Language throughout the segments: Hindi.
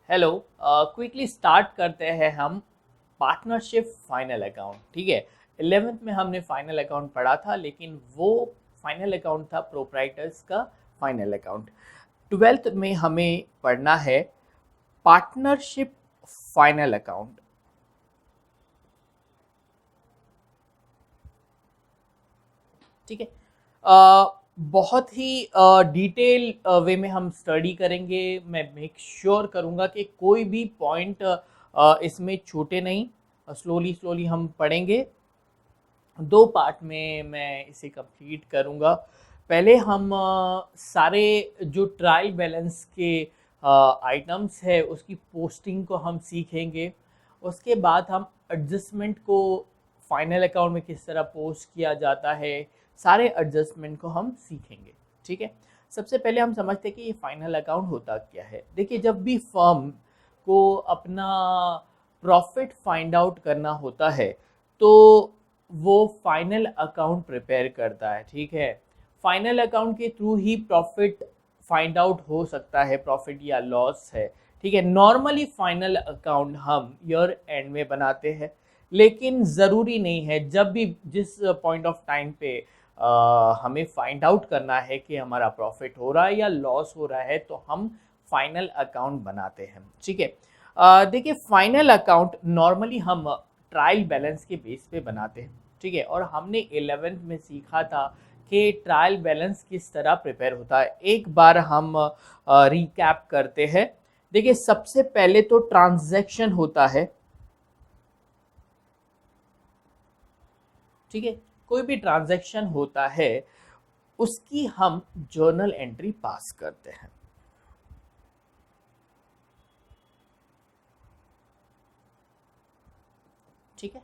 हेलो। क्विकली स्टार्ट करते हैं हम पार्टनरशिप फाइनल अकाउंट। ठीक है, 11th में हमने फाइनल अकाउंट पढ़ा था, लेकिन वो फाइनल अकाउंट था प्रोप्राइटर्स का फाइनल अकाउंट। 12th में हमें पढ़ना है पार्टनरशिप फाइनल अकाउंट। ठीक है, बहुत ही डिटेल वे में हम स्टडी करेंगे। मैं मेक श्योर करूँगा कि कोई भी पॉइंट इसमें छूटे नहीं। स्लोली स्लोली हम पढ़ेंगे। 2 पार्ट में मैं इसे कंप्लीट करूँगा। पहले हम सारे जो ट्रायल बैलेंस के आइटम्स है उसकी पोस्टिंग को हम सीखेंगे। उसके बाद हम एडजस्टमेंट को फाइनल अकाउंट में किस तरह पोस्ट किया जाता है, सारे एडजस्टमेंट को हम सीखेंगे। ठीक है, सबसे पहले हम समझते हैं कि ये फाइनल अकाउंट होता क्या है। देखिए, जब भी फर्म को अपना प्रॉफिट फाइंड आउट करना होता है तो वो फाइनल अकाउंट प्रिपेयर करता है। ठीक है, फाइनल अकाउंट के थ्रू ही प्रॉफिट फाइंड आउट हो सकता है, प्रॉफिट या लॉस है। ठीक है, नॉर्मली फाइनल अकाउंट हम ईयर एंड में बनाते हैं, लेकिन ज़रूरी नहीं है। जब भी जिस पॉइंट ऑफ टाइम पे हमें फाइंड आउट करना है कि हमारा प्रॉफिट हो रहा है या लॉस हो रहा है, तो हम फाइनल अकाउंट बनाते हैं। ठीक है, देखिए, फाइनल अकाउंट नॉर्मली हम ट्रायल बैलेंस के बेस पे बनाते हैं। ठीक है, और हमने 11th में सीखा था कि ट्रायल बैलेंस किस तरह प्रिपेयर होता है। एक बार हम रिकैप करते हैं। देखिए, सबसे पहले तो ट्रांजैक्शन होता है। ठीक है, कोई भी ट्रांजैक्शन होता है उसकी हम जर्नल एंट्री पास करते हैं। ठीक है,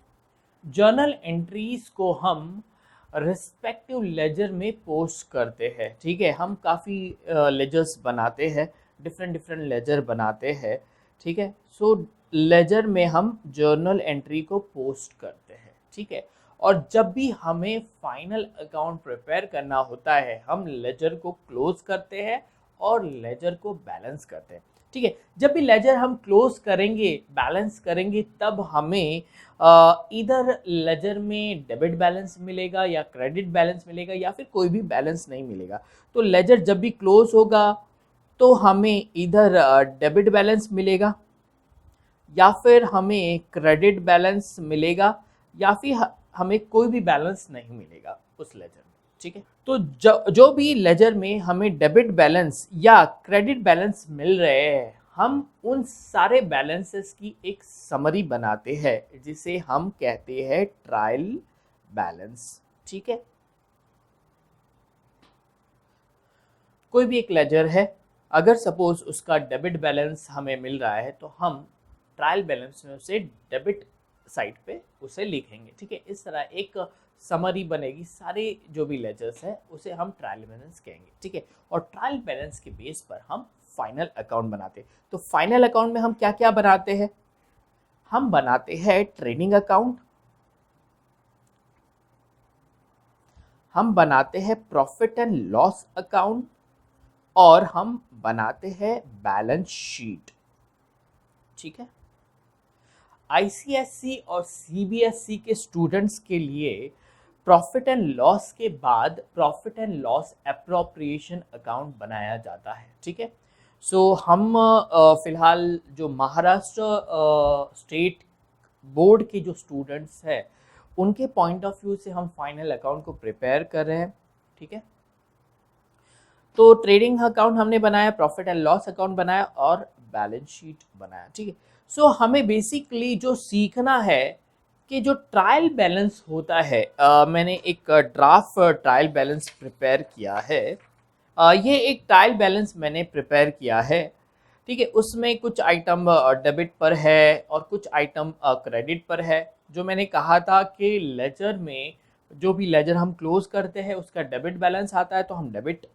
जर्नल एंट्रीज को हम रिस्पेक्टिव लेजर में पोस्ट करते हैं। ठीक है, हम काफ़ी लेजर्स बनाते हैं, डिफरेंट डिफरेंट लेजर बनाते हैं। ठीक है, सो लेजर में हम जर्नल एंट्री को पोस्ट करते हैं। ठीक है, और जब भी हमें फाइनल अकाउंट प्रिपेयर करना होता है, हम लेजर को क्लोज करते हैं और लेजर को बैलेंस करते हैं। ठीक है, जब भी लेजर हम क्लोज करेंगे, बैलेंस करेंगे, तब हमें इधर लेजर में डेबिट बैलेंस मिलेगा या क्रेडिट बैलेंस मिलेगा या फिर कोई भी बैलेंस नहीं मिलेगा। तो लेजर जब भी क्लोज होगा तो हमें इधर डेबिट बैलेंस मिलेगा या फिर हमें क्रेडिट बैलेंस मिलेगा या फिर हमें कोई भी बैलेंस नहीं मिलेगा उस लेजर में। ठीक है, तो जो भी लेजर में हमें डेबिट बैलेंस या क्रेडिट बैलेंस मिल रहे हैं, हम उन सारे बैलेंसेस की एक समरी बनाते हैं जिसे हम कहते हैं ट्रायल बैलेंस। ठीक है, कोई भी एक लेजर है, अगर सपोज उसका डेबिट बैलेंस हमें मिल रहा है तो हम ट्रायल बैलेंस में उसे डेबिट साइड पे उसे लिखेंगे। ठीक है, इस तरह एक समरी बनेगी। सारे जो भी लेजर्स है उसे हम ट्रायल बैलेंस कहेंगे। ठीक है, और ट्रायल बैलेंस के बेस पर हम फाइनल अकाउंट बनाते हैं। तो फाइनल अकाउंट में हम क्या क्या बनाते हैं? हम बनाते हैं ट्रेडिंग अकाउंट, हम बनाते हैं प्रॉफिट एंड लॉस अकाउंट, और हम बनाते हैं बैलेंस शीट। ठीक है, आईसीएसई और सीबीएसई के स्टूडेंट्स के लिए प्रॉफिट एंड लॉस के बाद profit and loss appropriation account बनाया जाता है। ठीक है, सो हम फिलहाल जो महाराष्ट्र स्टेट बोर्ड के जो स्टूडेंट्स हैं उनके पॉइंट ऑफ व्यू से हम फाइनल अकाउंट को प्रिपेयर कर रहे हैं। ठीक है, तो ट्रेडिंग अकाउंट हमने बनाया, प्रॉफिट एंड लॉस अकाउंट बनाया और बैलेंस शीट बनाया। ठीक है, सो हमें बेसिकली जो सीखना है कि जो ट्रायल बैलेंस होता है, मैंने एक ड्राफ्ट ट्रायल बैलेंस प्रिपेयर किया है। ये एक ट्रायल बैलेंस मैंने प्रिपेयर किया है। ठीक है, उसमें कुछ आइटम डेबिट पर है और कुछ आइटम क्रेडिट पर है। जो मैंने कहा था कि लेजर में जो भी लेजर हम क्लोज करते हैं उसका डेबिट बैलेंस आता है तो हम डेबिट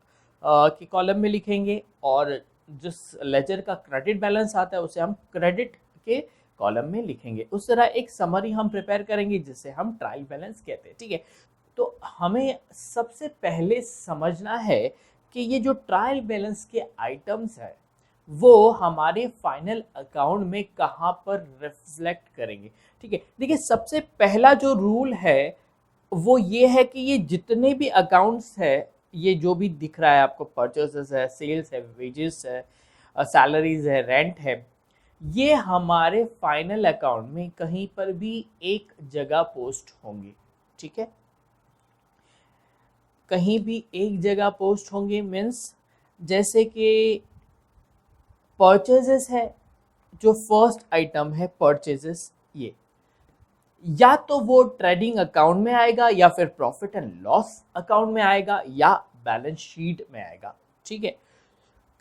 के कॉलम में लिखेंगे, और जिस लेजर का क्रेडिट बैलेंस आता है उसे हम क्रेडिट के कॉलम में लिखेंगे। उस तरह एक समरी हम प्रिपेयर करेंगे जिसे हम ट्रायल बैलेंस कहते हैं। ठीक है, तो हमें सबसे पहले समझना है कि ये जो ट्रायल बैलेंस के आइटम्स है वो हमारे फाइनल अकाउंट में कहाँ पर रिफ्लेक्ट करेंगे। ठीक है, देखिए सबसे पहला जो रूल है वो ये है कि ये जितने भी अकाउंट्स है, ये जो भी दिख रहा है आपको, परचेसेस है, सेल्स है, वेजेस है, सैलरीज है, रेंट है, ये हमारे फाइनल अकाउंट में कहीं पर भी एक जगह पोस्ट होंगे। ठीक है, कहीं भी एक जगह पोस्ट होंगे मीन्स जैसे कि परचेजेस है, जो फर्स्ट आइटम है परचेजेस, ये या तो वो ट्रेडिंग अकाउंट में आएगा या फिर प्रॉफिट एंड लॉस अकाउंट में आएगा या बैलेंस शीट में आएगा। ठीक है,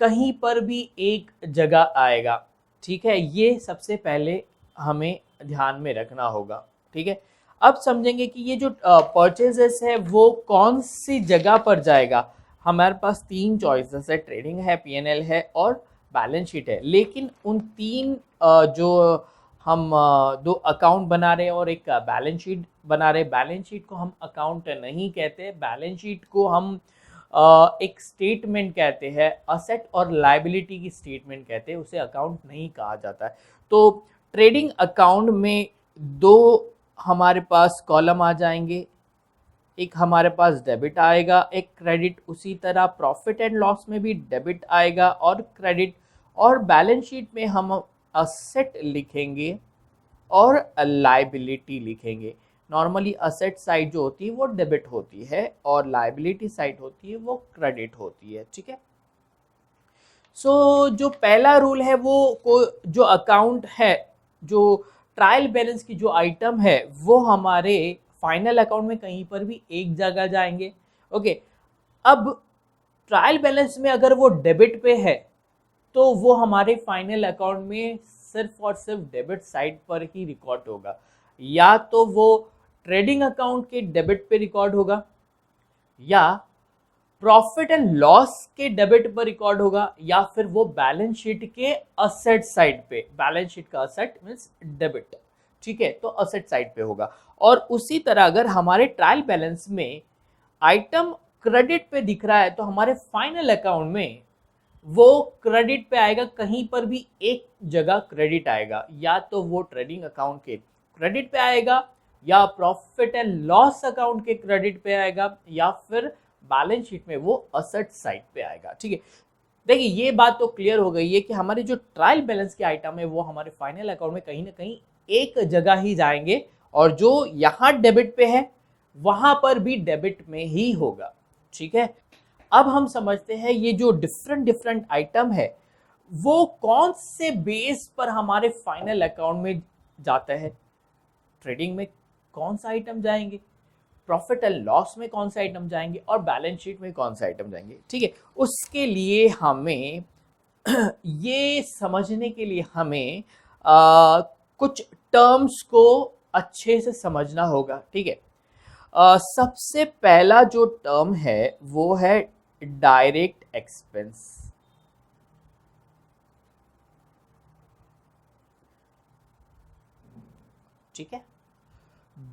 कहीं पर भी एक जगह आएगा। ठीक है, ये सबसे पहले हमें ध्यान में रखना होगा। ठीक है, अब समझेंगे कि ये जो परचेजेस है वो कौन सी जगह पर जाएगा। हमारे पास तीन चॉइसेस है, ट्रेडिंग है, पीएनएल है और बैलेंस शीट है। लेकिन उन तीन जो हम दो अकाउंट बना रहे हैं और एक बैलेंस शीट बना रहे हैं, बैलेंस शीट को हम अकाउंट नहीं कहते, बैलेंस शीट को हम एक स्टेटमेंट कहते हैं, असेट और लायबिलिटी की स्टेटमेंट कहते हैं, उसे अकाउंट नहीं कहा जाता है। तो ट्रेडिंग अकाउंट में दो हमारे पास कॉलम आ जाएंगे, एक हमारे पास डेबिट आएगा, एक क्रेडिट। उसी तरह प्रॉफिट एंड लॉस में भी डेबिट आएगा और क्रेडिट, और बैलेंस शीट में हम असेट लिखेंगे और लायबिलिटी लिखेंगे। नॉर्मली असेट साइड जो होती है वो डेबिट होती है और लायबिलिटी साइड होती है वो क्रेडिट होती है। ठीक है, सो जो पहला रूल है वो जो अकाउंट है, जो ट्रायल बैलेंस की जो आइटम है वो हमारे फाइनल अकाउंट में कहीं पर भी एक जगह जाएंगे। ओके, अब ट्रायल बैलेंस में अगर वो डेबिट पे है तो वो हमारे फाइनल अकाउंट में सिर्फ और सिर्फ डेबिट साइड पर ही रिकॉर्ड होगा। या तो वो ट्रेडिंग अकाउंट के डेबिट पे रिकॉर्ड होगा या प्रॉफिट एंड लॉस के डेबिट पर रिकॉर्ड होगा या फिर वो बैलेंस शीट के असेट साइड पे, बैलेंस शीट का असेट मींस डेबिट। ठीक है, तो असेट साइड पे होगा। और उसी तरह अगर हमारे ट्रायल बैलेंस में आइटम क्रेडिट पे दिख रहा है तो हमारे फाइनल अकाउंट में वो क्रेडिट पे आएगा, कहीं पर भी एक जगह क्रेडिट आएगा, या तो वो ट्रेडिंग अकाउंट के क्रेडिट पे आएगा या प्रॉफिट एंड लॉस अकाउंट के क्रेडिट पे आएगा या फिर बैलेंस शीट में वो असेट साइड पे आएगा। ठीक है, देखिए ये बात तो क्लियर हो गई है कि हमारे जो ट्रायल बैलेंस के आइटम है वो हमारे फाइनल अकाउंट में कहीं ना कहीं एक जगह ही जाएंगे और जो यहाँ डेबिट पे है वहां पर भी डेबिट में ही होगा। ठीक है, अब हम समझते हैं ये जो डिफरेंट डिफरेंट आइटम है वो कौन से बेस पर हमारे फाइनल अकाउंट में जाता है। ट्रेडिंग में कौन सा आइटम जाएंगे, प्रॉफिट एंड लॉस में कौन सा आइटम जाएंगे और बैलेंस शीट में कौन सा आइटम जाएंगे। ठीक है, उसके लिए हमें ये समझने के लिए हमें कुछ टर्म्स को अच्छे से समझना होगा। ठीक है, सबसे पहला जो टर्म है वो है डायरेक्ट एक्सपेंस। ठीक है,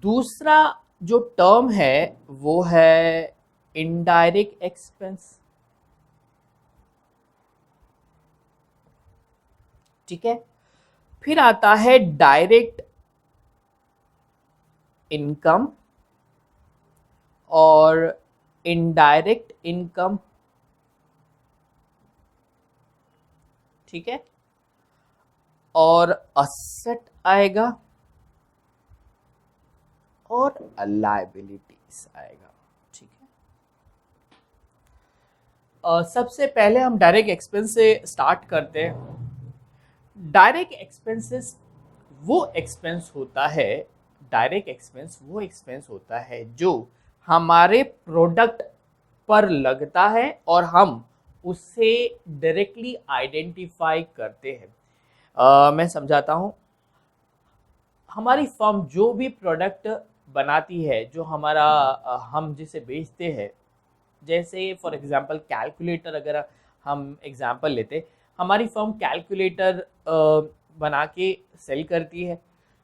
दूसरा जो टर्म है वो है इनडायरेक्ट एक्सपेंस। ठीक है, फिर आता है डायरेक्ट इनकम और इनडायरेक्ट इनकम। ठीक है, और असेट आएगा और लायबिलिटीज आएगा। ठीक है, सबसे पहले हम डायरेक्ट एक्सपेंस से स्टार्ट करते हैं। डायरेक्ट एक्सपेंसेस वो एक्सपेंस होता है, डायरेक्ट एक्सपेंस वो एक्सपेंस होता है जो हमारे प्रोडक्ट पर लगता है और हम उसे डायरेक्टली आइडेंटिफाई करते हैं। मैं समझाता हूँ। हमारी फर्म जो भी प्रोडक्ट बनाती है, जो हमारा हम जिसे बेचते हैं, जैसे फॉर एग्जांपल कैलकुलेटर, अगर हम एग्जांपल लेते, हमारी फर्म कैलकुलेटर बना के सेल करती है।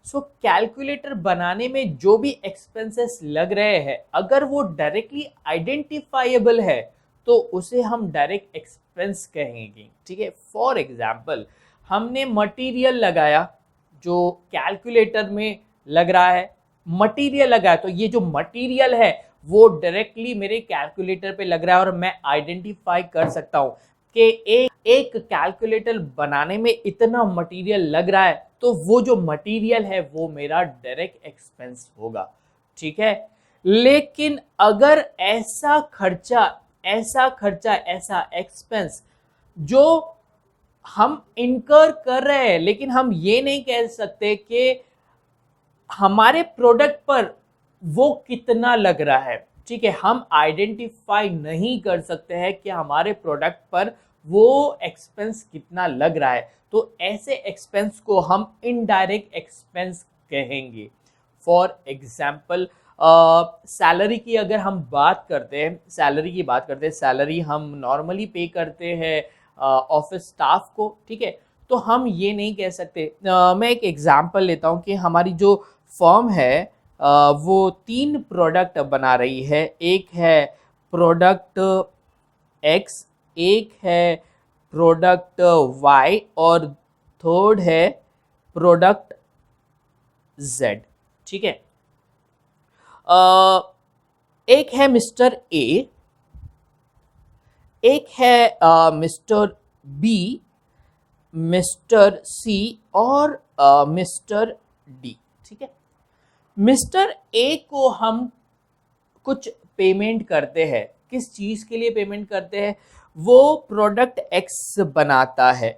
सो कैलकुलेटर बनाने में जो भी एक्सपेंसेस लग रहे हैं, अगर वो डायरेक्टली आइडेंटिफाइबल है तो उसे हम डायरेक्ट एक्सपेंस कहेंगे, ठीक है। फॉर एग्जाम्पल हमने मटेरियल लगाया जो कैलकुलेटर में लग रहा है, मटेरियल लगाया, तो ये जो मटेरियल है वो डायरेक्टली मेरे कैलकुलेटर पे लग रहा है और मैं आइडेंटिफाई कर सकता हूँ कि एक कैलकुलेटर बनाने में इतना मटेरियल लग रहा है, तो वो जो मटेरियल है वो मेरा डायरेक्ट एक्सपेंस होगा, ठीक है। लेकिन अगर ऐसा एक्सपेंस जो हम इनकर कर रहे हैं, लेकिन हम ये नहीं कह सकते कि हमारे प्रोडक्ट पर वो कितना लग रहा है, ठीक है, हम आइडेंटिफाई नहीं कर सकते हैं कि हमारे प्रोडक्ट पर वो एक्सपेंस कितना लग रहा है, तो ऐसे एक्सपेंस को हम इनडायरेक्ट एक्सपेंस कहेंगे। फॉर एग्जाम्पल सैलरी की अगर हम बात करते हैं, सैलरी हम नॉर्मली पे करते हैं ऑफिस स्टाफ को, ठीक है। तो हम ये नहीं कह सकते, मैं एक एग्जाम्पल लेता हूँ कि हमारी जो फर्म है वो 3 प्रोडक्ट बना रही है, एक है प्रोडक्ट एक्स, एक है प्रोडक्ट वाई और थर्ड है प्रोडक्ट जेड, ठीक है। एक है मिस्टर ए, एक है मिस्टर बी, मिस्टर सी और मिस्टर डी, ठीक है। मिस्टर ए को हम कुछ पेमेंट करते हैं, किस चीज़ के लिए पेमेंट करते हैं, वो प्रोडक्ट एक्स बनाता है,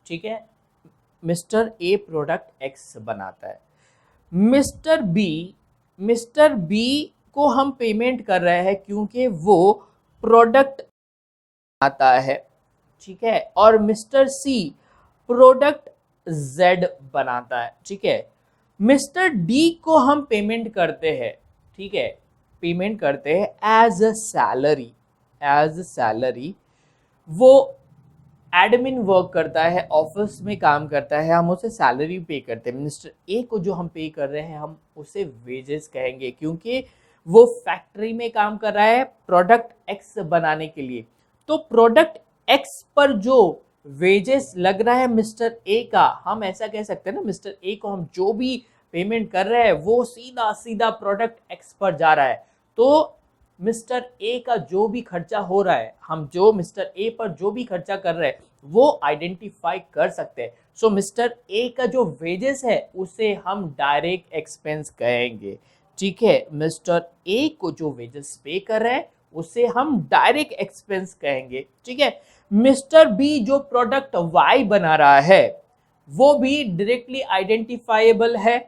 ठीक है। मिस्टर ए प्रोडक्ट एक्स बनाता है। मिस्टर बी को हम पेमेंट कर रहे हैं क्योंकि वो प्रोडक्ट आता है, ठीक है। और मिस्टर सी प्रोडक्ट जेड बनाता है, ठीक है। मिस्टर डी को हम पेमेंट करते हैं, ठीक है, पेमेंट करते हैं एज अ सैलरी। वो एडमिन वर्क करता है, ऑफिस में काम करता है, हम उसे सैलरी पे करते हैं। मिस्टर ए को जो हम पे कर रहे हैं हम उसे वेजेस कहेंगे क्योंकि वो फैक्ट्री में काम कर रहा है प्रोडक्ट एक्स बनाने के लिए। तो प्रोडक्ट एक्स पर जो वेजेस लग रहा है मिस्टर ए का, हम ऐसा कह सकते हैं ना, मिस्टर ए को हम जो भी पेमेंट कर रहे हैं वो सीधा सीधा प्रोडक्ट एक्स पर जा रहा है। तो मिस्टर ए का जो भी खर्चा हो रहा है, हम जो मिस्टर ए पर जो भी खर्चा कर रहे हैं वो आइडेंटिफाई कर सकते हैं। सो मिस्टर ए का जो वेजेस है उसे हम डायरेक्ट एक्सपेंस कहेंगे, ठीक है। मिस्टर ए को जो वेजेस पे कर रहे हैं उसे हम डायरेक्ट एक्सपेंस कहेंगे, ठीक है। मिस्टर बी जो प्रोडक्ट वाई बना रहा है वो भी डायरेक्टली आइडेंटिफाइबल है,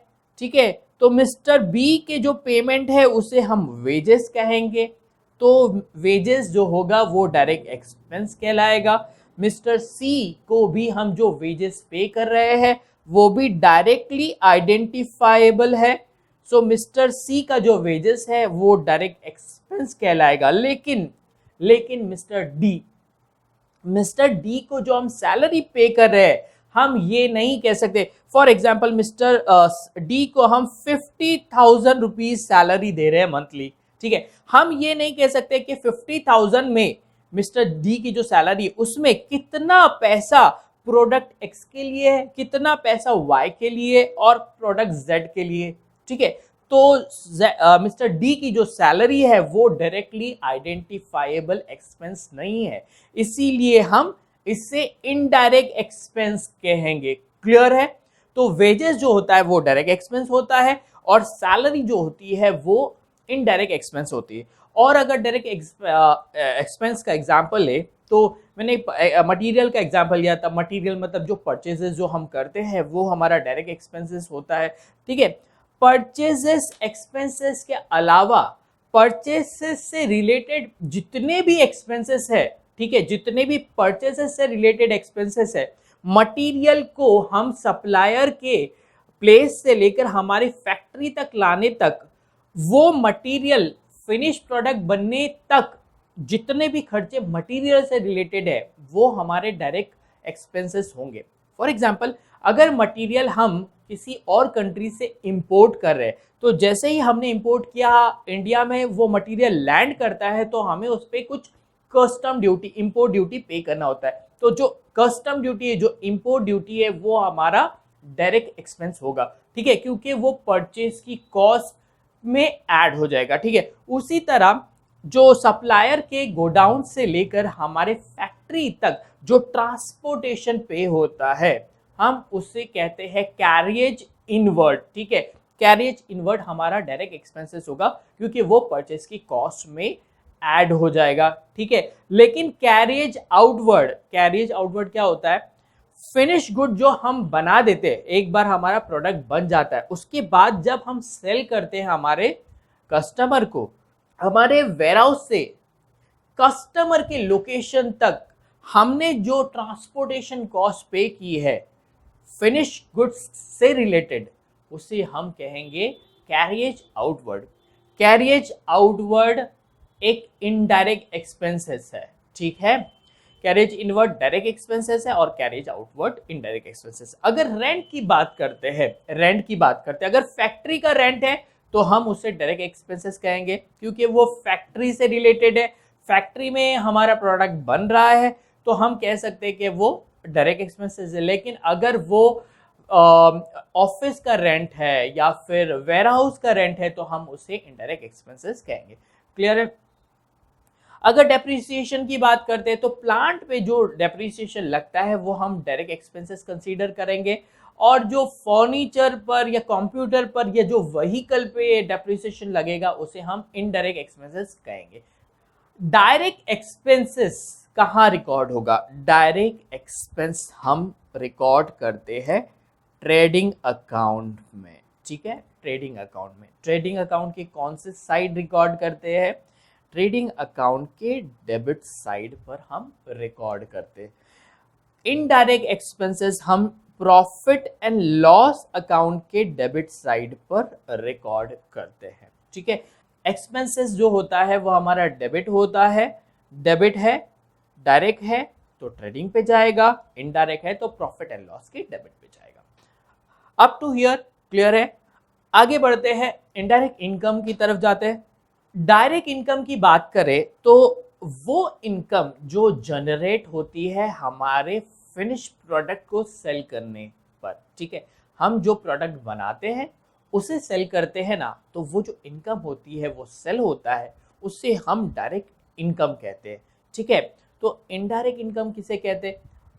ठीक है। तो मिस्टर बी के जो पेमेंट है उसे हम वेजेस कहेंगे, तो वेजेस जो होगा वो डायरेक्ट एक्सपेंस कहलाएगा। मिस्टर सी को भी हम जो वेजेस पे कर रहे हैं वो भी डायरेक्टली आइडेंटिफाइबल है, सो मिस्टर सी का जो वेजेस है वो डायरेक्ट एक्सपेंस कहलाएगा। लेकिन मिस्टर डी को जो हम सैलरी पे कर रहे हैं हम ये नहीं कह सकते। फॉर एग्जाम्पल मिस्टर डी को हम 50,000 रुपीज सैलरी दे रहे हैं मंथली, ठीक है। हम ये नहीं कह सकते कि 50,000 में मिस्टर डी की जो सैलरी उसमें कितना पैसा प्रोडक्ट एक्स के लिए है, कितना पैसा वाई के लिए और प्रोडक्ट जेड के लिए, ठीक है। तो मिस्टर डी की जो सैलरी है वो डायरेक्टली आइडेंटिफाइबल एक्सपेंस नहीं है, इसीलिए हम इससे इनडायरेक्ट एक्सपेंस कहेंगे। क्लियर है? तो वेजेस जो होता है वो डायरेक्ट एक्सपेंस होता है और सैलरी जो होती है वो इनडायरेक्ट एक्सपेंस होती है। और अगर डायरेक्ट एक्सपेंस का एग्जांपल ले तो मैंने मटेरियल का एग्जांपल लिया था। मटेरियल मतलब जो परचेजेस जो हम करते हैं वो हमारा डायरेक्ट एक्सपेंसेस होता है, ठीक है। परचेजेस एक्सपेंसेस के अलावा परचेसेस से रिलेटेड जितने भी एक्सपेंसेस है, ठीक है, जितने भी परचेसेस से रिलेटेड एक्सपेंसेस है, मटेरियल को हम सप्लायर के प्लेस से लेकर हमारी फैक्ट्री तक लाने तक, वो मटेरियल फिनिश प्रोडक्ट बनने तक जितने भी खर्चे मटेरियल से रिलेटेड है वो हमारे डायरेक्ट एक्सपेंसेस होंगे। फॉर एग्जांपल अगर मटेरियल हम किसी और कंट्री से इंपोर्ट कर रहे हैं तो जैसे ही हमने इंपोर्ट किया इंडिया में वो मटेरियल लैंड करता है तो हमें उस पर कुछ कस्टम ड्यूटी, इंपोर्ट ड्यूटी पे करना होता है। तो जो कस्टम ड्यूटी है, जो इंपोर्ट ड्यूटी है, वो हमारा डायरेक्ट एक्सपेंस होगा, ठीक है, क्योंकि वो परचेज की कॉस्ट में ऐड हो जाएगा, ठीक है। उसी तरह जो सप्लायर के गोडाउन से लेकर हमारे फैक्ट्री तक जो ट्रांसपोर्टेशन पे होता है, हम उससे कहते हैं कैरियज इनवर्ड, ठीक है। कैरियज इनवर्ड हमारा डायरेक्ट एक्सपेंसेस होगा, क्योंकि वो परचेज की कॉस्ट में ऐड हो जाएगा, ठीक है। लेकिन कैरियज आउटवर्ड क्या होता है? फिनिश गुड जो हम बना देते हैं, एक बार हमारा प्रोडक्ट बन जाता है, उसके बाद जब हम सेल करते हैं हमारे कस्टमर को, हमारे वेयरहाउस से कस्टमर के लोकेशन तक हमने जो ट्रांसपोर्टेशन कॉस्ट पे की है फिनिश गुड्स से रिलेटेड, उसे हम कहेंगे कैरियज आउटवर्ड। कैरियज आउटवर्ड एक इनडायरेक्ट एक्सपेंसेस है, ठीक है। कैरियज इनवर्ड डायरेक्ट एक्सपेंसेस है और कैरियज आउटवर्ड इनडायरेक्ट एक्सपेंसेस। अगर रेंट की बात करते हैं, अगर फैक्ट्री का रेंट है तो हम उसे डायरेक्ट एक्सपेंसेस कहेंगे, क्योंकि वो फैक्ट्री से रिलेटेड है, फैक्ट्री में हमारा प्रोडक्ट बन रहा है, तो हम कह सकते हैं कि वो डायरेक्ट एक्सपेंसेस है। लेकिन अगर वो ऑफिस का रेंट है या फिर वेयरहाउस का रेंट है, तो हम उसे इनडायरेक्ट एक्सपेंसेस कहेंगे। क्लियर है? अगर डेप्रिसिएशन की बात करते हैं तो प्लांट पे जो डेप्रिसिएशन लगता है वो हम डायरेक्ट एक्सपेंसेस कंसीडर करेंगे, और जो फर्नीचर पर या कंप्यूटर पर या जो व्हीकल पे डेप्रिसिएशन लगेगा उसे हम इनडायरेक्ट एक्सपेंसेस कहेंगे। डायरेक्ट एक्सपेंसेस कहाँ रिकॉर्ड होगा? डायरेक्ट एक्सपेंस हम रिकॉर्ड करते हैं ट्रेडिंग अकाउंट में, ठीक है। ट्रेडिंग अकाउंट के कौन से साइड रिकॉर्ड करते हैं? ट्रेडिंग अकाउंट के डेबिट साइड पर हम रिकॉर्ड करते हैं। इनडायरेक्ट एक्सपेंसेस हम प्रॉफिट एंड लॉस अकाउंट के डेबिट साइड पर रिकॉर्ड करते हैं, ठीक है। एक्सपेंसेस जो होता है वो हमारा डेबिट होता है, डेबिट है, डायरेक्ट है तो ट्रेडिंग पे जाएगा, इनडायरेक्ट है तो प्रॉफिट एंड लॉस के डेबिट पे जाएगा। अप टू हियर क्लियर है? आगे बढ़ते हैं, इनडायरेक्ट इनकम की तरफ जाते हैं। डायरेक्ट इनकम की बात करें तो वो इनकम जो जनरेट होती है हमारे फिनिश प्रोडक्ट को सेल करने पर, ठीक है। हम जो प्रोडक्ट बनाते हैं उसे सेल करते हैं ना, तो वो जो इनकम होती है वो सेल होता है, उससे हम डायरेक्ट इनकम कहते हैं, ठीक है। तो इनडायरेक्ट इनकम किसे कहते हैं?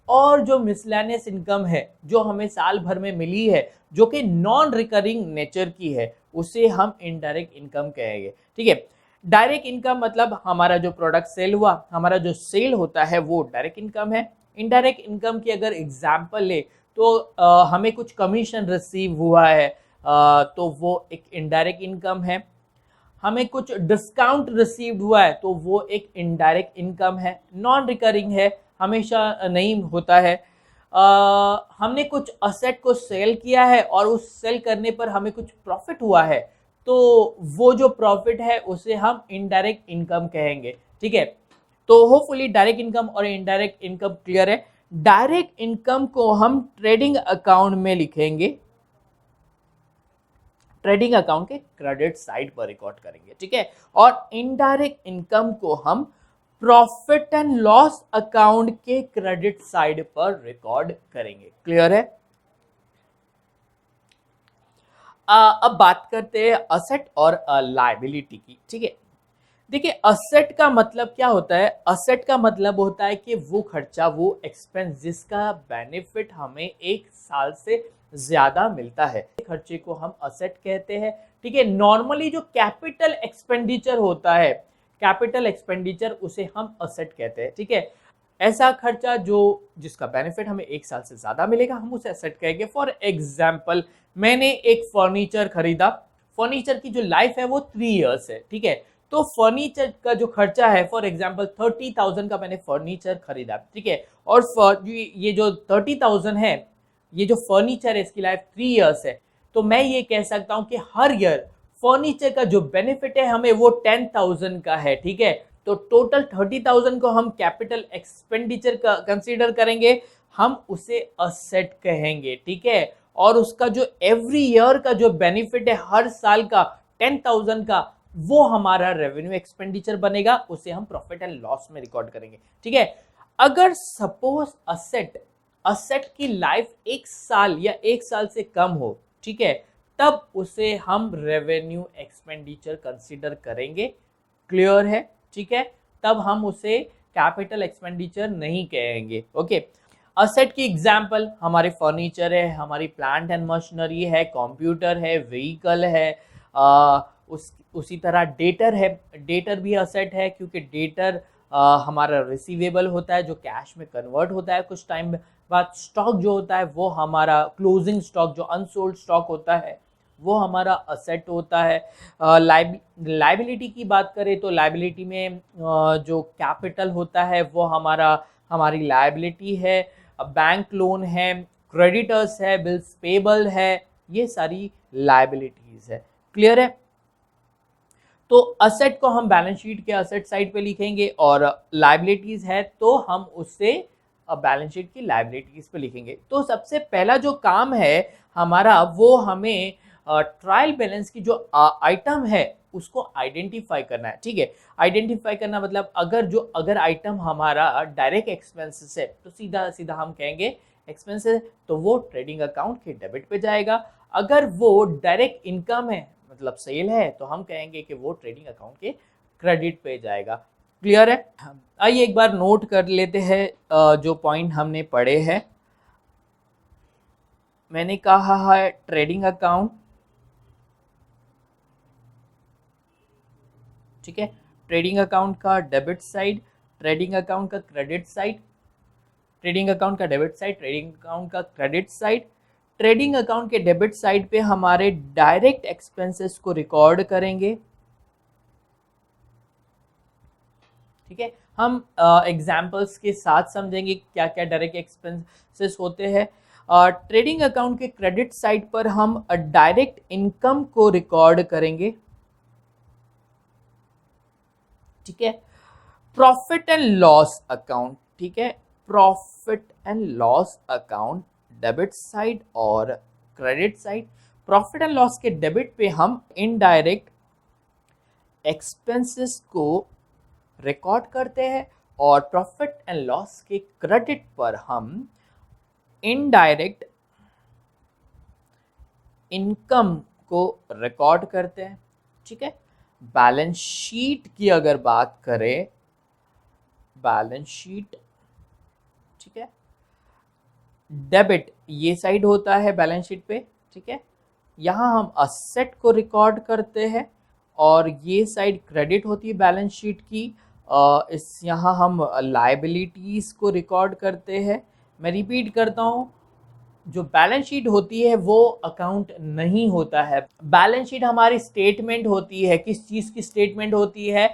और जो मिसलेनियस इनकम है जो हमें साल भर में मिली है, जो कि नॉन रिकरिंग नेचर की है, उसे हम इनडायरेक्ट इनकम कहेंगे, ठीक है। डायरेक्ट इनकम मतलब हमारा जो प्रोडक्ट सेल हुआ, हमारा जो सेल होता है वो डायरेक्ट इनकम है। इनडायरेक्ट इनकम की अगर एग्जांपल ले तो हमें कुछ कमीशन रिसीव हुआ है, तो वो एक इनडायरेक्ट इनकम है। हमें कुछ डिस्काउंट रिसीव हुआ है तो वो एक इनडायरेक्ट इनकम है, नॉन रिकरिंग है, हमेशा नहीं होता है। हमने कुछ असेट को सेल किया है और उस सेल करने पर हमें कुछ प्रॉफिट हुआ है, तो वो जो प्रॉफिट है उसे हम इनडायरेक्ट इनकम कहेंगे, ठीक है। तो होपफुली डायरेक्ट इनकम और इनडायरेक्ट इनकम क्लियर है। डायरेक्ट इनकम को हम ट्रेडिंग अकाउंट में लिखेंगे, ट्रेडिंग अकाउंट के क्रेडिट साइड पर रिकॉर्ड करेंगे, ठीक है। और इनडायरेक्ट इनकम को हम प्रॉफिट एंड लॉस अकाउंट के क्रेडिट साइड पर रिकॉर्ड करेंगे। क्लियर है? अब बात करते हैं असेट और लायबिलिटी की, ठीक है। देखिए, असेट का मतलब क्या होता है? असेट का मतलब होता है कि वो खर्चा, वो एक्सपेंस जिसका बेनिफिट हमें एक साल से ज्यादा मिलता है, खर्चे को हम असेट कहते हैं, ठीक है। नॉर्मली जो कैपिटल एक्सपेंडिचर होता है, कैपिटल एक्सपेंडिचर उसे हम असेट कहते हैं, ठीक है। ऐसा खर्चा जो जिसका बेनिफिट हमें एक साल से ज्यादा मिलेगा, हम उसे एसेट कहेंगे। फॉर एग्जाम्पल, मैंने एक फर्नीचर खरीदा, फर्नीचर की जो लाइफ है वो 3 इयर्स है, ठीक है। तो फर्नीचर का जो खर्चा है, फॉर एग्जाम्पल 30,000 का मैंने फर्नीचर खरीदा, ठीक है। और ये जो 30,000 है, ये जो फर्नीचर है इसकी लाइफ 3 इयर्स है, तो मैं ये कह सकता हूँ कि हर ईयर फर्नीचर का जो बेनिफिट है हमें वो 10,000 का है, ठीक है। तो टोटल 30,000 को हम कैपिटल एक्सपेंडिचर का कंसीडर करेंगे, हम उसे असेट कहेंगे, ठीक है। और उसका जो एवरी ईयर का जो बेनिफिट है हर साल का 10,000 का, वो हमारा रेवेन्यू एक्सपेंडिचर बनेगा, उसे हम प्रॉफिट एंड लॉस में रिकॉर्ड करेंगे। ठीक है, अगर सपोज असेट की लाइफ 1 साल या 1 साल से कम हो, ठीक है, तब उसे हम रेवेन्यू एक्सपेंडिचर कंसीडर करेंगे। क्लियर है? ठीक है, तब हम उसे कैपिटल एक्सपेंडिचर नहीं कहेंगे। ओके, असेट की एग्जांपल हमारे फर्नीचर है, हमारी प्लांट एंड मशीनरी है, कंप्यूटर है, व्हीकल है, उसी तरह डेटर है। डेटर भी असेट है क्योंकि डेटर हमारा रिसीवेबल होता है जो कैश में कन्वर्ट होता है कुछ टाइम बाद। स्टॉक जो होता है वो हमारा क्लोजिंग स्टॉक, जो अनसोल्ड स्टॉक होता है वो हमारा असेट होता है। लाइबिलिटी की बात करें तो लाइबिलिटी में जो कैपिटल होता है वो हमारी लाइबिलिटी है। बैंक लोन है, क्रेडिटर्स है, बिल्स पेबल है, ये सारी लाइबिलिटीज है। क्लियर है? तो असेट को हम बैलेंस शीट के असेट साइड पे लिखेंगे और लाइबिलिटीज है तो हम उससे बैलेंस शीट की लाइबिलिटीज पे लिखेंगे। तो सबसे पहला जो काम है हमारा वो हमें ट्रायल बैलेंस की जो आइटम है उसको आइडेंटिफाई करना है। ठीक है, आइडेंटिफाई करना मतलब अगर आइटम हमारा डायरेक्ट एक्सपेंसेस है तो सीधा सीधा हम कहेंगे एक्सपेंसेस, तो वो ट्रेडिंग अकाउंट के डेबिट पे जाएगा। अगर वो डायरेक्ट इनकम है मतलब सेल है तो हम कहेंगे कि वो ट्रेडिंग अकाउंट के क्रेडिट पे जाएगा। क्लियर है? आइए एक बार नोट कर लेते हैं जो पॉइंट हमने पढ़े हैं। मैंने कहा है ट्रेडिंग अकाउंट, ठीक है, ट्रेडिंग अकाउंट का डेबिट साइड, ट्रेडिंग अकाउंट का क्रेडिट साइड, ट्रेडिंग अकाउंट का डेबिट साइड, ट्रेडिंग अकाउंट का क्रेडिट साइड। ट्रेडिंग अकाउंट के डेबिट साइड पे हमारे डायरेक्ट एक्सपेंसेस को रिकॉर्ड करेंगे। ठीक है, हम एग्जांपल्स के साथ समझेंगे क्या क्या डायरेक्ट एक्सपेंसेस होते हैं। ट्रेडिंग अकाउंट के क्रेडिट साइड पर हम डायरेक्ट इनकम को रिकॉर्ड करेंगे। ठीक है, प्रॉफिट एंड लॉस अकाउंट, ठीक है, profit and loss account debit side और credit side. Profit and loss के डेबिट पे हम इनडायरेक्ट एक्सपेंसेस को रिकॉर्ड करते हैं और प्रॉफिट एंड लॉस के क्रेडिट पर हम इनडायरेक्ट इनकम को रिकॉर्ड करते हैं। ठीक है, बैलेंस शीट की अगर बात करें, बैलेंस शीट, ठीक है, डेबिट ये साइड होता है बैलेंस शीट पे। ठीक है, यहाँ हम असेट को रिकॉर्ड करते हैं और ये साइड क्रेडिट होती है बैलेंस शीट की। इस यहाँ हम लाइबिलिटीज को रिकॉर्ड करते हैं। मैं रिपीट करता हूँ, जो बैलेंस शीट होती है वो अकाउंट नहीं होता है। बैलेंस शीट हमारी स्टेटमेंट होती है। किस चीज़ की स्टेटमेंट होती है?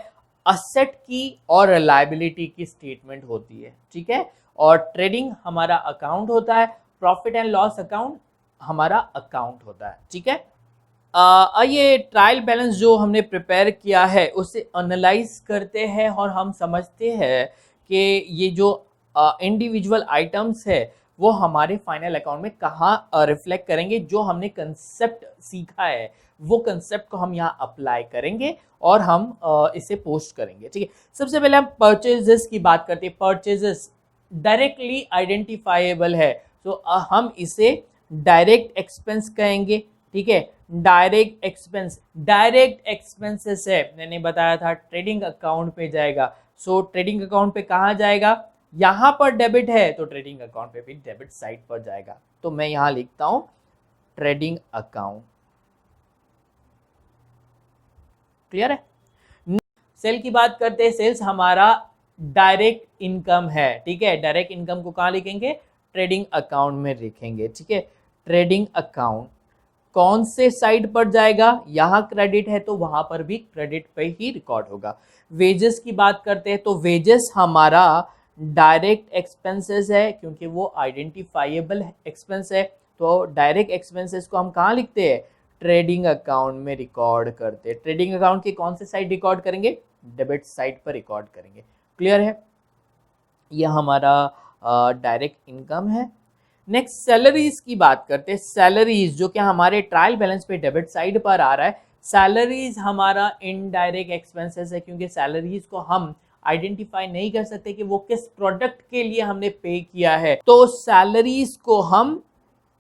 असेट की और लाइबिलिटी की स्टेटमेंट होती है। ठीक है, और ट्रेडिंग हमारा अकाउंट होता है, प्रॉफिट एंड लॉस अकाउंट हमारा अकाउंट होता है। ठीक है, आइए ट्रायल बैलेंस जो हमने प्रिपेयर किया है उसे एनालाइज करते हैं और हम समझते हैं कि ये जो इंडिविजुअल आइटम्स है वो हमारे फाइनल अकाउंट में कहाँ रिफ्लेक्ट करेंगे। जो हमने कंसेप्ट सीखा है वो कंसेप्ट को हम यहाँ अप्लाई करेंगे और हम इसे पोस्ट करेंगे। ठीक है, सबसे पहले हम परचेजेस की बात करते हैं। परचेजेस डायरेक्टली आइडेंटिफाइएबल है तो हम इसे डायरेक्ट एक्सपेंस कहेंगे। ठीक है, डायरेक्ट एक्सपेंसेस है, मैंने बताया था ट्रेडिंग अकाउंट पे जाएगा। सो ट्रेडिंग अकाउंट पे कहाँ जाएगा? यहाँ पर डेबिट है तो ट्रेडिंग अकाउंट पे भी डेबिट साइड पर जाएगा। तो मैं यहाँ लिखता हूँ ट्रेडिंग अकाउंट। क्लियर है? सेल की बात करते हैं। सेल्स हमारा डायरेक्ट इनकम है। ठीक है, डायरेक्ट इनकम को कहाँ लिखेंगे? ट्रेडिंग अकाउंट में लिखेंगे। ठीक है, ट्रेडिंग अकाउंट कौन से साइड पर जाएगा? यहाँ क्रेडिट है तो वहां पर भी क्रेडिट पे ही रिकॉर्ड होगा। वेजेस की बात करते हैं तो वेजेस हमारा डायरेक्ट एक्सपेंसेस है क्योंकि वो आइडेंटिफाइएबल एक्सपेंस है। तो डायरेक्ट एक्सपेंसेस को हम कहाँ लिखते हैं? ट्रेडिंग अकाउंट में रिकॉर्ड करते हैं। ट्रेडिंग अकाउंट की कौन से साइड रिकॉर्ड करेंगे? डेबिट साइड पर रिकॉर्ड करेंगे। क्लियर है? यह हमारा डायरेक्ट इनकम है। नेक्स्ट सैलरीज की बात करते हैं। सैलरीज जो कि हमारे ट्रायल बैलेंस पे डेबिट साइड पर आ रहा है, सैलरीज हमारा इनडायरेक्ट एक्सपेंसेस है, क्योंकि सैलरीज को हम आइडेंटिफाई नहीं कर सकते कि वो किस प्रोडक्ट के लिए हमने पे किया है, तो सैलरीज को हम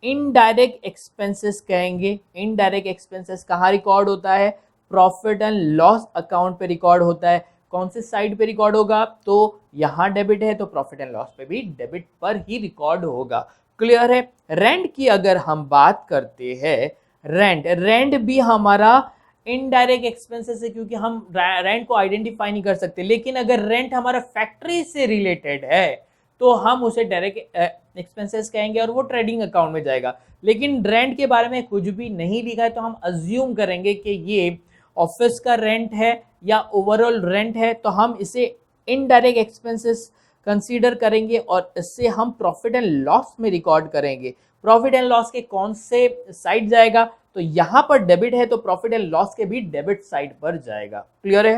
इनडायरेक्ट एक्सपेंसेस कहेंगे। इनडायरेक्ट एक्सपेंसेस कहाँ रिकॉर्ड होता है? प्रॉफिट एंड लॉस अकाउंट पे रिकॉर्ड होता है। कौन से साइड पे रिकॉर्ड होगा? तो यहाँ डेबिट है तो प्रॉफिट एंड लॉस पे भी डेबिट पर ही रिकॉर्ड होगा। क्लियर है? रेंट की अगर हम बात करते हैं, रेंट भी हमारा इनडायरेक्ट एक्सपेंसेस है, क्योंकि हम रेंट को आइडेंटिफाई नहीं कर सकते। लेकिन अगर रेंट हमारा फैक्ट्री से रिलेटेड है तो हम उसे डायरेक्ट एक्सपेंसेस कहेंगे और वो ट्रेडिंग अकाउंट में जाएगा। लेकिन रेंट के बारे में कुछ भी नहीं लिखा है तो हम अज्यूम करेंगे कि ये ऑफिस का रेंट है या ओवरऑल रेंट है, तो हम इसे इनडायरेक्ट एक्सपेंसेस कंसीडर करेंगे और इससे हम प्रॉफिट एंड लॉस में रिकॉर्ड करेंगे। प्रॉफिट एंड लॉस के कौन से साइड जाएगा? तो यहाँ पर डेबिट है तो प्रॉफिट एंड लॉस के भी डेबिट साइड पर जाएगा। क्लियर है?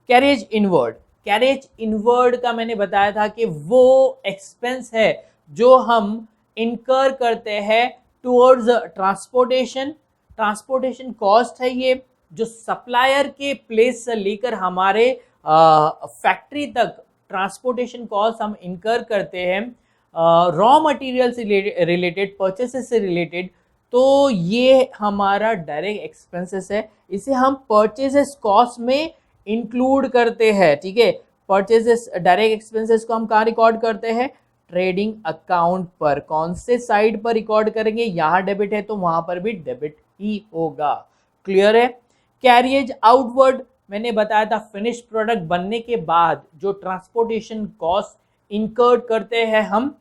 कैरेज इनवर्ड, कैरेज इनवर्ड का मैंने बताया था कि वो एक्सपेंस है जो हम इनकर करते हैं टुवर्ड्स ट्रांसपोर्टेशन। ट्रांसपोर्टेशन कॉस्ट है ये जो सप्लायर के प्लेस से लेकर हमारे फैक्ट्री तक ट्रांसपोर्टेशन कॉस्ट हम इनकर करते हैं रॉ मटेरियल से रिलेटेड, परचेसेस से रिलेटेड, तो ये हमारा डायरेक्ट एक्सपेंसेस है। इसे हम परचेसेस कॉस्ट में इंक्लूड करते हैं। ठीक है, परचेसेस डायरेक्ट एक्सपेंसेस को हम कहाँ रिकॉर्ड करते हैं? ट्रेडिंग अकाउंट पर। कौन से साइड पर रिकॉर्ड करेंगे? यहाँ डेबिट है तो वहां पर भी डेबिट ही होगा। क्लियर है? कैरियज आउटवर्ड मैंने बताया था, फिनिश प्रोडक्ट बनने के बाद जो ट्रांसपोर्टेशन कॉस्ट इंकर्ड करते हैं हम,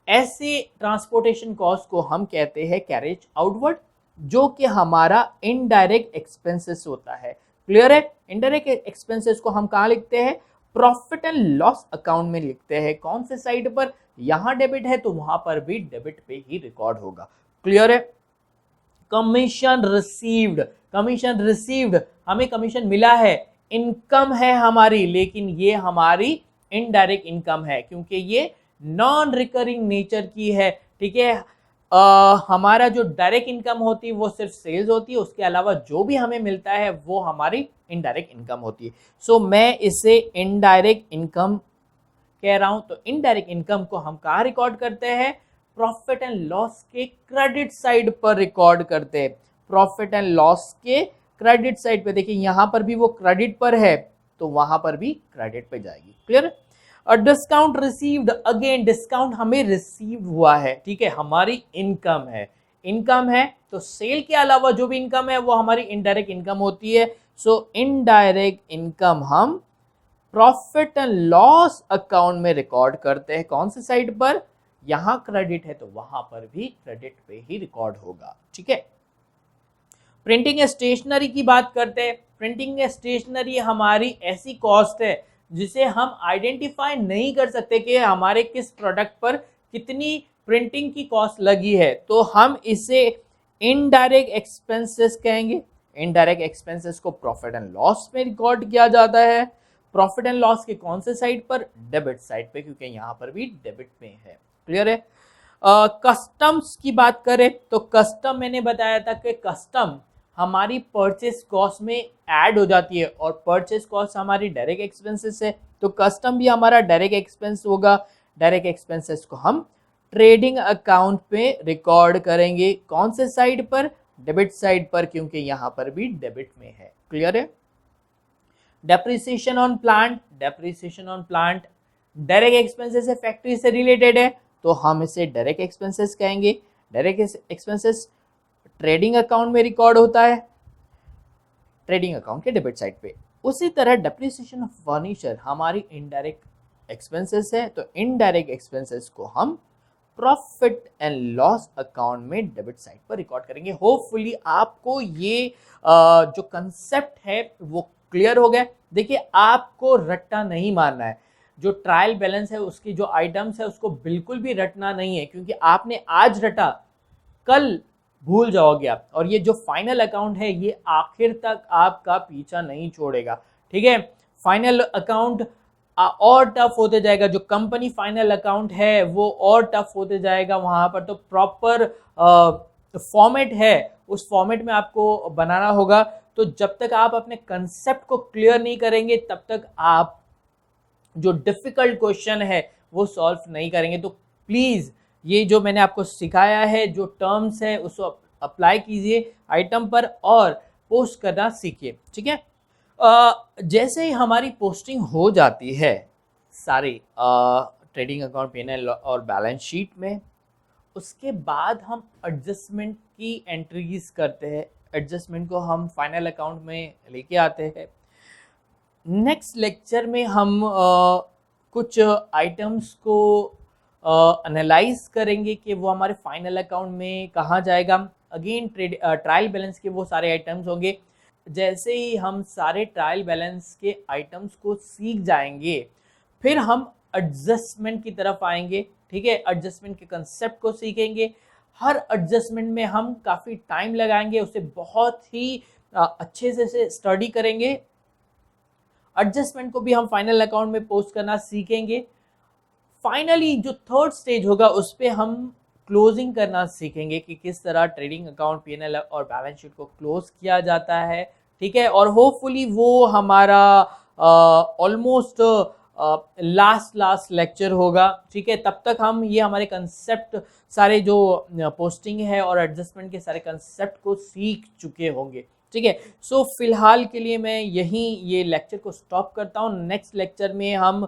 ऐसे ट्रांसपोर्टेशन कॉस्ट को हम कहते हैं कैरेज आउटवर्ड, जो कि हमारा इनडायरेक्ट एक्सपेंसेस होता है। क्लियर है? इनडायरेक्ट एक्सपेंसेस को हम कहाँ लिखते हैं? प्रॉफिट एंड लॉस अकाउंट में लिखते हैं। कौन से साइड पर? यहाँ डेबिट है तो वहां पर भी डेबिट पे ही रिकॉर्ड होगा। क्लियर है? कमीशन रिसीव्ड, कमीशन रिसीव्ड, हमें कमीशन मिला है, इनकम है हमारी, लेकिन ये हमारी इनडायरेक्ट इनकम है क्योंकि ये नॉन रिकरिंग नेचर की है। ठीक है, हमारा जो डायरेक्ट इनकम होती है वो सिर्फ सेल्स होती है, उसके अलावा जो भी हमें मिलता है वो हमारी इनडायरेक्ट इनकम होती है। सो मैं इसे इनडायरेक्ट इनकम कह रहा हूं। तो इनडायरेक्ट इनकम को हम कहाँ रिकॉर्ड करते हैं? प्रॉफिट एंड लॉस के क्रेडिट साइड पर रिकॉर्ड करते हैं। प्रॉफिट एंड लॉस के क्रेडिट साइड पे, देखिए यहां पर भी वो क्रेडिट पर है तो वहां पर भी क्रेडिट पे जाएगी। क्लियर? और डिस्काउंट रिसीव्ड, अगेन डिस्काउंट हमें रिसीव हुआ है। ठीक है, हमारी इनकम है, इनकम है तो सेल के अलावा जो भी इनकम है वो हमारी इनडायरेक्ट इनकम होती है। सो इनडायरेक्ट इनकम हम प्रॉफिट एंड लॉस अकाउंट में रिकॉर्ड करते हैं। कौन से साइड पर? यहां क्रेडिट है तो वहां पर भी क्रेडिट पे ही रिकॉर्ड होगा। ठीक है, प्रिंटिंग स्टेशनरी की बात करते हैं। प्रिंटिंग स्टेशनरी हमारी ऐसी कॉस्ट है जिसे हम आइडेंटिफाई नहीं कर सकते कि हमारे किस प्रोडक्ट पर कितनी प्रिंटिंग की कॉस्ट लगी है, तो हम इसे इनडायरेक्ट एक्सपेंसेस कहेंगे। इनडायरेक्ट एक्सपेंसेस को प्रॉफिट एंड लॉस में रिकॉर्ड किया जाता है। प्रॉफिट एंड लॉस के कौन से साइड पर? डेबिट साइड पे, क्योंकि यहाँ पर भी डेबिट में है। क्लियर है? कस्टम्स की बात करें तो कस्टम मैंने बताया था कि कस्टम हमारी परचेस कॉस्ट में ऐड हो जाती है और परचेस कॉस्ट हमारी डायरेक्ट एक्सपेंसेस है, तो कस्टम भी हमारा डायरेक्ट एक्सपेंस होगा। डायरेक्ट एक्सपेंसेस को हम ट्रेडिंग अकाउंट पे रिकॉर्ड करेंगे। कौन से साइड पर? डेबिट साइड पर, क्योंकि यहाँ पर भी डेबिट में है। क्लियर है? Depreciation on plant, depreciation on plant direct expenses है, फैक्ट्री से रिलेटेड है तो हम इसे डायरेक्ट एक्सपेंसेस कहेंगे। डायरेक्ट एक्सपेंसेस ट्रेडिंग अकाउंट में रिकॉर्ड होता है, ट्रेडिंग अकाउंट के डेबिट साइड पे। उसी तरह डेप्रिसिएशन ऑफ फर्नीचर हमारी इनडायरेक्ट एक्सपेंसेस है, तो इनडायरेक्ट एक्सपेंसेस को हम प्रॉफिट एंड लॉस अकाउंट में डेबिट साइड पर रिकॉर्ड करेंगे। होपफुली आपको ये जो कंसेप्ट है वो क्लियर हो गया। देखिए, आपको रट्टा नहीं मारना है। जो ट्रायल बैलेंस है उसकी जो आइटम्स है उसको बिल्कुल भी रटना नहीं है, क्योंकि आपने आज रटा कल भूल जाओगे आप। और ये जो फाइनल अकाउंट है ये आखिर तक आपका पीछा नहीं छोड़ेगा। ठीक है, फाइनल अकाउंट और टफ होते जाएगा। जो कंपनी फाइनल अकाउंट है वो और टफ होते जाएगा। वहां पर तो प्रॉपर फॉर्मेट है उस फॉर्मेट में आपको बनाना होगा। तो जब तक आप अपने कंसेप्ट को क्लियर नहीं करेंगे तब तक आप जो डिफिकल्ट क्वेश्चन है वो सॉल्व नहीं करेंगे। तो प्लीज़ ये जो मैंने आपको सिखाया है, जो टर्म्स है उसको अप्लाई कीजिए आइटम पर और पोस्ट करना सीखिए, ठीक है। जैसे ही हमारी पोस्टिंग हो जाती है सारी ट्रेडिंग अकाउंट P&L और बैलेंस शीट में, उसके बाद हम एडजस्टमेंट की एंट्रीज करते हैं, एडजस्टमेंट को हम फाइनल अकाउंट में लेके आते हैं। नेक्स्ट लेक्चर में हम कुछ आइटम्स को एनालाइज करेंगे कि वो हमारे फाइनल अकाउंट में कहाँ जाएगा। अगेन ट्रायल बैलेंस के वो सारे आइटम्स होंगे। जैसे ही हम सारे ट्रायल बैलेंस के आइटम्स को सीख जाएंगे फिर हम एडजस्टमेंट की तरफ आएंगे, ठीक है। एडजस्टमेंट के कंसेप्ट को सीखेंगे। हर एडजस्टमेंट में हम काफ़ी टाइम लगाएंगे, उसे बहुत ही अच्छे से स्टडी करेंगे। एडजस्टमेंट को भी हम फाइनल अकाउंट में पोस्ट करना सीखेंगे। फाइनली जो थर्ड स्टेज होगा उस पर हम क्लोजिंग करना सीखेंगे कि किस तरह ट्रेडिंग अकाउंट P&L और बैलेंस शीट को क्लोज किया जाता है, ठीक है। और होपफुली वो हमारा ऑलमोस्ट लास्ट लेक्चर होगा, ठीक है। तब तक हम ये हमारे कंसेप्ट सारे जो पोस्टिंग है और एडजस्टमेंट के सारे कंसेप्ट को सीख चुके होंगे, ठीक है। सो फिलहाल के लिए मैं यहीं ये लेक्चर को स्टॉप करता हूँ। नेक्स्ट लेक्चर में हम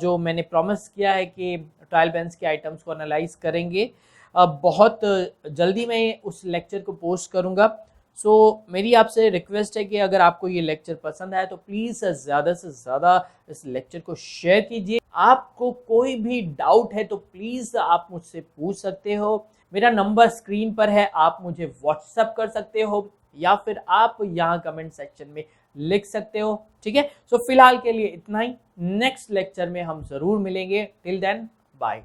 जो मैंने प्रॉमिस किया है कि ट्रायल बैलेंस के आइटम्स को एनालाइज करेंगे, बहुत जल्दी मैं उस लेक्चर को पोस्ट करूँगा। सो मेरी आपसे रिक्वेस्ट है कि अगर आपको ये लेक्चर पसंद आए तो प्लीज़ ज़्यादा से ज़्यादा इस लेक्चर को शेयर कीजिए। आपको कोई भी डाउट है तो प्लीज़ आप मुझसे पूछ सकते हो। मेरा नंबर स्क्रीन पर है, आप मुझे व्हाट्सएप कर सकते हो या फिर आप यहाँ कमेंट सेक्शन में लिख सकते हो, ठीक है। सो फिलहाल के लिए इतना ही। नेक्स्ट लेक्चर में हम ज़रूर मिलेंगे। Till then bye.